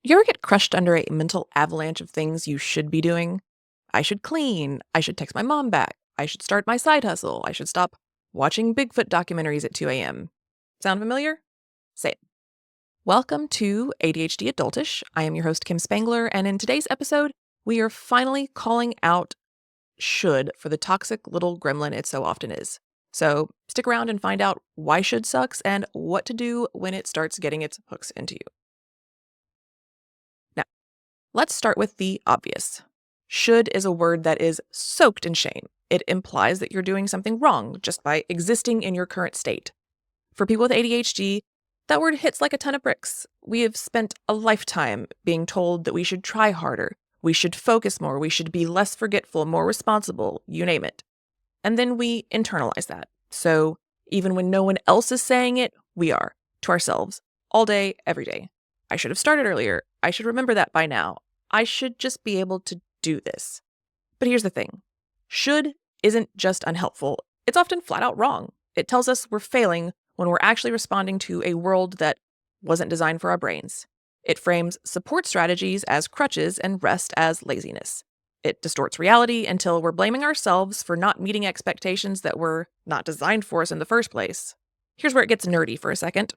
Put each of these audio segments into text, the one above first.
You ever get crushed under a mental avalanche of things you should be doing? I should clean. I should text my mom back. I should start my side hustle. I should stop watching Bigfoot documentaries at 2 a.m. Sound familiar? Say it. Welcome to ADHD Adultish. I am your host, Kim Spangler, and in today's episode, we are finally calling out should for the toxic little gremlin it so often is. So stick around and find out why should sucks and what to do when it starts getting its hooks into you. Now, let's start with the obvious. Should is a word that is soaked in shame. It implies that you're doing something wrong just by existing in your current state. For people with ADHD, that word hits like a ton of bricks. We have spent a lifetime being told that we should try harder, we should focus more, we should be less forgetful, more responsible, you name it. And then we internalize that. So even when no one else is saying it, we are, to ourselves, all day, every day. I should have started earlier. I should remember that by now. I should just be able to do this. But here's the thing. Should isn't just unhelpful. It's often flat out wrong. It tells us we're failing when we're actually responding to a world that wasn't designed for our brains. It frames support strategies as crutches and rest as laziness. It distorts reality until we're blaming ourselves for not meeting expectations that were not designed for us in the first place. Here's where it gets nerdy for a second.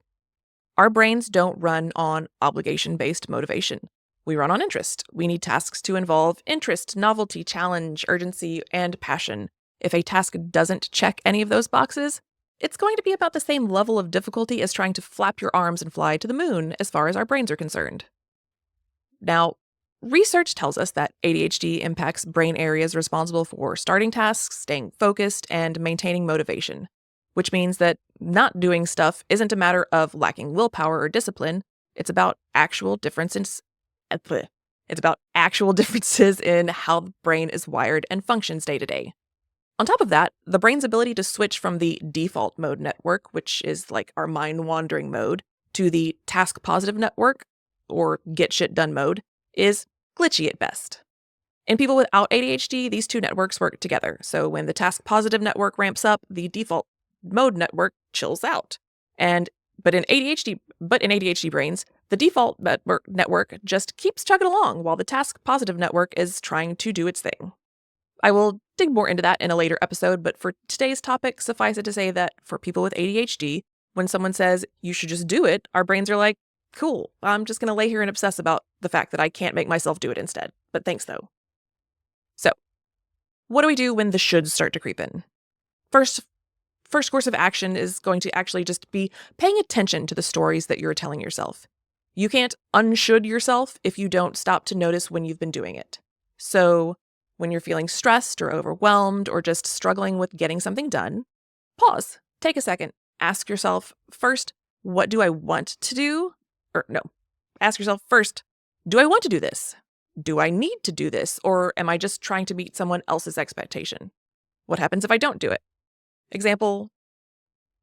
Our brains don't run on obligation-based motivation. We run on interest. We need tasks to involve interest, novelty, challenge, urgency, and passion. If a task doesn't check any of those boxes, it's going to be about the same level of difficulty as trying to flap your arms and fly to the moon as far as our brains are concerned. Now, research tells us that ADHD impacts brain areas responsible for starting tasks, staying focused, and maintaining motivation, which means that not doing stuff isn't a matter of lacking willpower or discipline. It's about actual differences. It's about actual differences in how the brain is wired and functions day to day. On top of that, the brain's ability to switch from the default mode network, which is like our mind-wandering mode, to the task-positive network, or get shit done mode, is glitchy at best. In people without ADHD, these two networks work together. So when the task-positive network ramps up, the default mode network chills out. But in ADHD brains, the default network just keeps chugging along while the task-positive network is trying to do its thing. I will dig more into that in a later episode, but for today's topic, suffice it to say that for people with ADHD, when someone says, you should just do it, our brains are like, cool, I'm just going to lay here and obsess about the fact that I can't make myself do it instead. But thanks, though. So, what do we do when the shoulds start to creep in? First course of action is going to actually just be paying attention to the stories that you're telling yourself. You can't unshould yourself if you don't stop to notice when you've been doing it. So, when you're feeling stressed or overwhelmed or just struggling with getting something done, pause, take a second, ask yourself first, what do I want to do? Ask yourself first, do I want to do this? Do I need to do this? Or am I just trying to meet someone else's expectation? What happens if I don't do it? Example,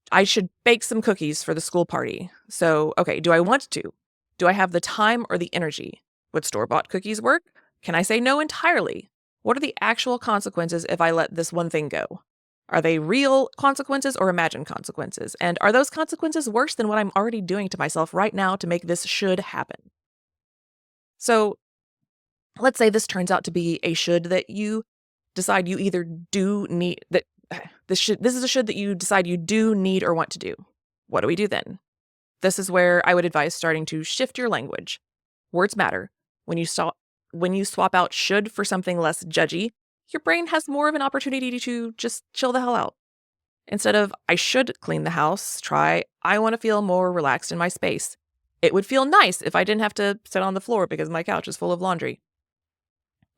I should bake some cookies for the school party. So, okay, do I want to? Do I have the time or the energy? Would store-bought cookies work? Can I say no entirely? What are the actual consequences if I let this one thing go? Are they real consequences or imagined consequences? And are those consequences worse than what I'm already doing to myself right now to make this should happen? So, let's say this turns out to be a should that you decide you either do need, that this is a should that you decide you do need or want to do. What do we do then? This is where I would advise starting to shift your language. Words matter. When you swap out should for something less judgy, your brain has more of an opportunity to just chill the hell out. Instead of I should clean the house, try I want to feel more relaxed in my space. It would feel nice if I didn't have to sit on the floor because my couch is full of laundry.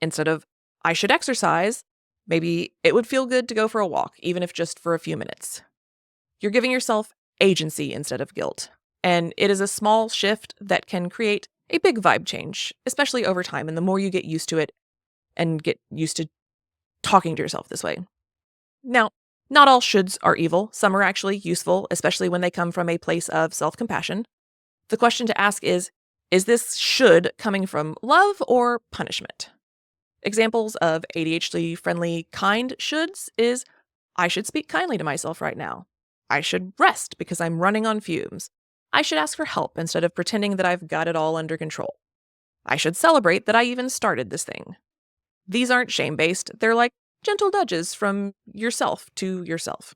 Instead of I should exercise, maybe it would feel good to go for a walk, even if just for a few minutes. You're giving yourself agency instead of guilt. And it is a small shift that can create a big vibe change, especially over time. And the more you get used to it and get used to talking to yourself this way. Now, not all shoulds are evil. Some are actually useful, especially when they come from a place of self-compassion. The question to ask is this should coming from love or punishment? Examples of ADHD-friendly kind shoulds is, I should speak kindly to myself right now. I should rest because I'm running on fumes. I should ask for help instead of pretending that I've got it all under control. I should celebrate that I even started this thing. These aren't shame-based, they're like gentle nudges from yourself to yourself.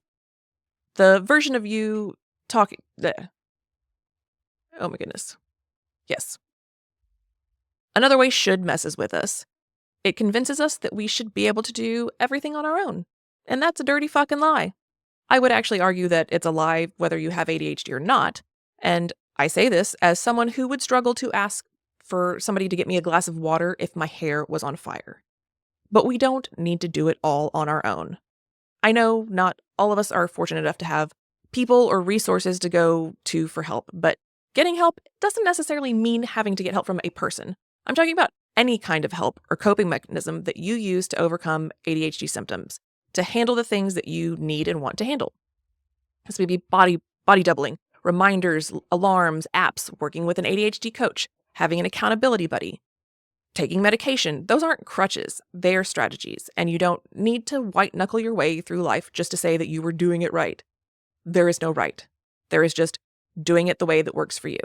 The version of you talking. Oh my goodness. Yes. Another way should messes with us. It convinces us that we should be able to do everything on our own. And that's a dirty fucking lie. I would actually argue that it's a lie whether you have ADHD or not. And I say this as someone who would struggle to ask for somebody to get me a glass of water if my hair was on fire. But we don't need to do it all on our own. I know not all of us are fortunate enough to have people or resources to go to for help, but getting help doesn't necessarily mean having to get help from a person. I'm talking about any kind of help or coping mechanism that you use to overcome ADHD symptoms, to handle the things that you need and want to handle. This may be body doubling, reminders, alarms, apps, working with an ADHD coach, having an accountability buddy. Taking medication, those aren't crutches, they are strategies, and you don't need to white-knuckle your way through life just to say that you were doing it right. There is no right. There is just doing it the way that works for you.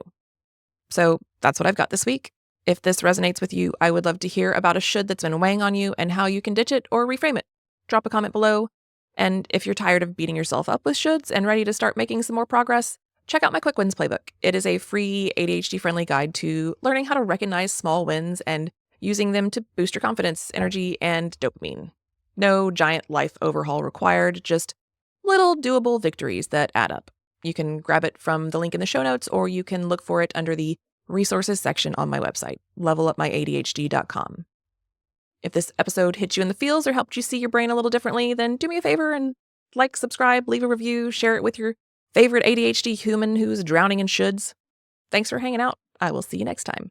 So that's what I've got this week. If this resonates with you, I would love to hear about a should that's been weighing on you and how you can ditch it or reframe it. Drop a comment below. And if you're tired of beating yourself up with shoulds and ready to start making some more progress, check out my Quick Wins Playbook. It is a free ADHD-friendly guide to learning how to recognize small wins and using them to boost your confidence, energy, and dopamine. No giant life overhaul required, just little doable victories that add up. You can grab it from the link in the show notes, or you can look for it under the resources section on my website, levelupmyadhd.com. If this episode hit you in the feels or helped you see your brain a little differently, then do me a favor and like, subscribe, leave a review, share it with your favorite ADHD human who's drowning in shoulds. Thanks for hanging out. I will see you next time.